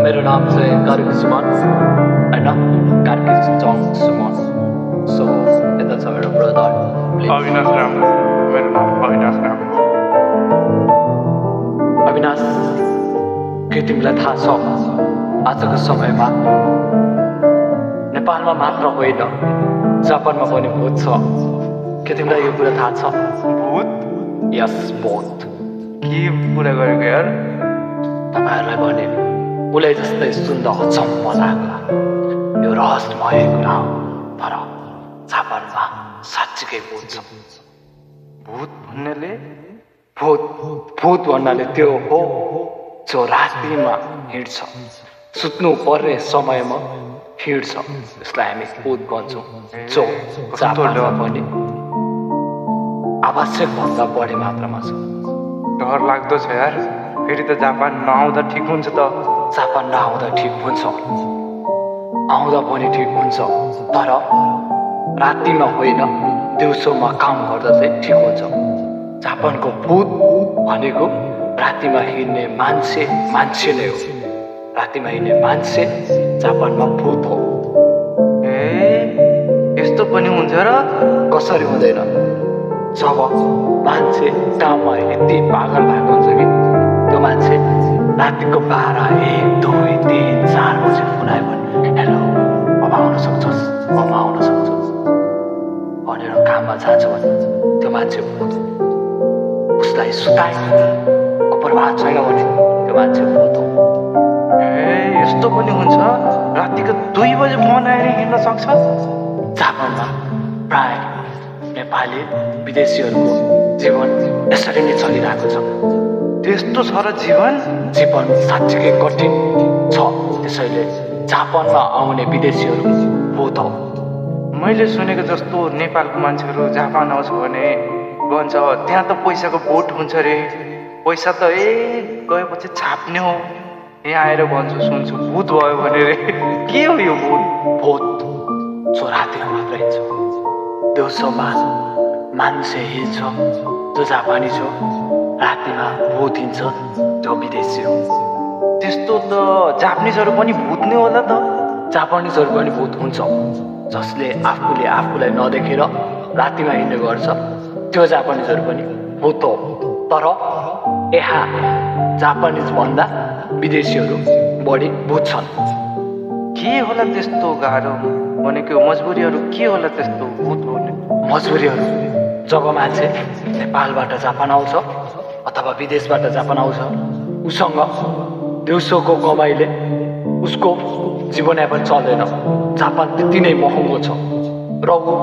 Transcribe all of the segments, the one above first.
मेरो नाम चाहिँ कार्की सुमन होइन, कार्की जङ सुमन। सो यता छ मेरो ब्रदर अविनाश राम। मेरो नाम अविनाश राम हो। अविनाश, के तिमीलाई थाहा छ आजको समयमा नेपालमा मात्र होइन जापानमा पनि भूत छ? के तिमीलाई यो कुरा थाहा छ? भूत? यस, भूत। के कुरा गरेको यार? तपाईँहरूलाई भने उसलाई जस्तै सुन्दा अचम्म लाग्ला। यो रहस्यमय कुरा हो, तर जापानमा साँच्चीकै भूत छ। भूत भन्नेले? भूत भूत भन्नाले त्यो हो जो रातिमा हिँड्छ, सुत्नु पर्ने समयमा हिँड्छ। यसलाई हामी भूत भन्छौँ, जो जापानमा पनि आवश्यक भन्दा बढी मात्रामा छ। डर लाग्दो छ यार। फेरि त जापान नआउँदा ठिक हुन्छ त। जापान नआउँदा ठिक हुन्छ, आउँदा पनि ठिक हुन्छ, तर रातिमा होइन दिउँसोमा काम गर्दा चाहिँ ठिक हुन्छ। जापानको भूत भनेको रातिमा हिँड्ने मान्छे नै हो। रातिमा हिँड्ने मान्छे जापानमा भूत हो। ए, यस्तो पनि हुन्छ र? कसरी हुँदैन? जब मान्छे काममा यति पागल भएको हुन्छ कि त्यो मान्छे रातिको 12, 1, 2, 3, 4 बजे फोन आयो भने हेलो अब आउन सक्छस् भनेर काममा जान्छ भने त्यो मान्छे भूत हो। उसलाई सुताइ प्रभाव छैन भने त्यो मान्छे भूत हो। ए, यस्तो पनि हुन्छ? रातिको 2 बजे फोन आएर हिँड्न सक्छ? जापानमा प्राय नेपाली विदेशीहरूको जीवन यसरी नै चलिरहेको छ। त्यस्तो छ र जीवन साँच्चीकै कठिन छ। त्यसैले जापानमा आउने विदेशीहरू भूत हो। मैले सुनेको जस्तो नेपालको मान्छेहरू जापान आउँछ भने भन्छ त्यहाँ त पैसाको बोट हुन्छ रे। पैसा त गएपछि छाप्ने हो। यहाँ आएर भन्छु सुन्छु भूत भयो भने रे। के हो यो भूत? भूत जो रातिमा मात्र हिँड्छ, दिउँसोमा मान्छे हिँड्छ। जो जापानी छ, रातिमा भूत हिँड्छ, त्यो विदेशी हो। त्यस्तो त जापानिजहरू पनि भूत नै होला त? जापानिजहरू पनि भूत हुन्छ, जसले आफूले आफूलाई नदेखेर रातिमा हिँड्ने गर्छ। त्यो जापानिजहरू पनि भूत हो। तर यहाँ जापानिज भन्दा विदेशीहरू बढी भूत छन्। के होला त्यस्तो गाह्रो? भनेको मजबुरीहरू के होला त्यस्तो भूत हुने? मजबुरीहरू जब मान्छे नेपालबाट जापान आउँछ अथवा विदेशबाट जापान आउँछ, उसँग दिउँसोको कमाइले उसको जीवनयापन चल्दैन। जापान त्यति नै महँगो छ र ऊ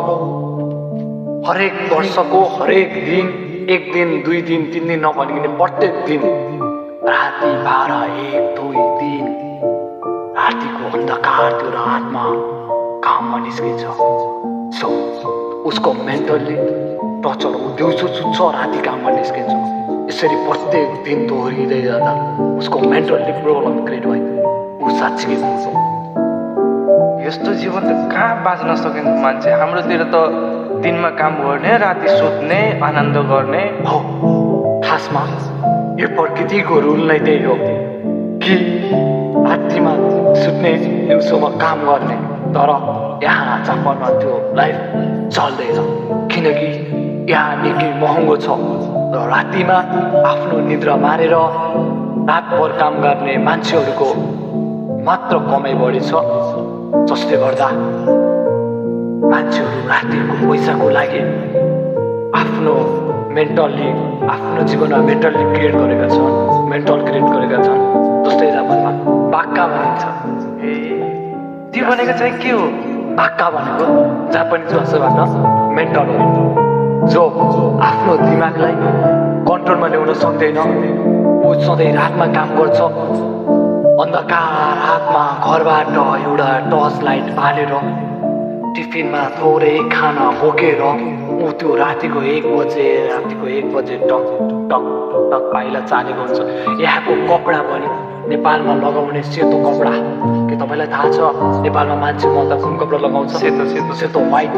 हरेक वर्षको हरेक दिन, 1 दिन, 2 दिन, 3 दिन नभनिकन प्रत्येक दिन राति 12, 1, 2, 3 रातिको अन्धकार त्यो रातमा काममा निस्किन्छ। सो उसको मेन्टल्ली टर्चर हो। दिउँसो सुत्छ, राति काममा निस्किन्छ। यसरी प्रत्येक दिन दोहोरिँदै जाँदा उसको मेन्टल्ली प्रब्लम क्रिएट भयो। ऊ साँच्चीकै भूत हो। यस्तो जीवन त कहाँ बाँच्न सकिन्छ मान्छे? हाम्रोतिर त दिनमा काम गर्ने, राति सुत्ने, आनन्द गर्ने हो। खासमा यो प्रकृतिको रुल नै त्यही हो कि रातिमा सुत्ने, दिउँसोमा काम गर्ने। तर यहाँ जापानमा त्यो लाइफ चल्दैन, किनकि यहाँ निकै महँगो छ र रातिमा आफ्नो निद्रा मारेर रातभर काम गर्ने मान्छेहरूको मात्र कमाइ बढी छ, जसले गर्दा मान्छेहरू रातिको पैसाको लागि आफ्नो जीवनमा मेन्टल क्रिएट गरेका छन्। जस्तै जापानमा बाक्का भनिन्छ। त्यो भनेको चाहिँ के हो? बाक्का भनेको जापानिज भाषाबाट मेन्टल हो, जो आफ्नो दिमागलाई कन्ट्रोलमा ल्याउन सक्दैन। ऊ सधैँ रातमा काम गर्छ, अन्धकार रातमा घरबाट एउटा टर्च लाइट बालेर टिफिनमा थोरै खाना बोकेर ऊ त्यो रातिको 1 बजे टक टक टक पाइला चालेको हुन्छ। यहाँको कपडा पनि नेपालमा लगाउने सेतो कपडा, के तपाईँलाई थाहा छ नेपालमा मान्छे मर्दा कुन कपडा लगाउँछ? सेतो व्हाइट।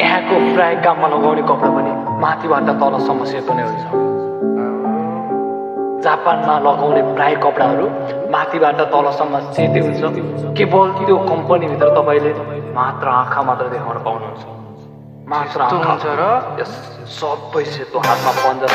यहाँको प्राय काममा लगाउने कपडा पनि माथिबाट तलसम्म सेतो नै हुन्छ। जापानमा लगाउने प्राय कपडाहरू माथिबाट तलसम्म सेतै हुन्छ। केवल त्यो कम्पनीभित्र तपाईँले मात्र आँखा मात्र देखाउन पाउनुहुन्छ। मात्र त्यस्तो हुन्छ र? यस सबै सेतो हातमा पन्जा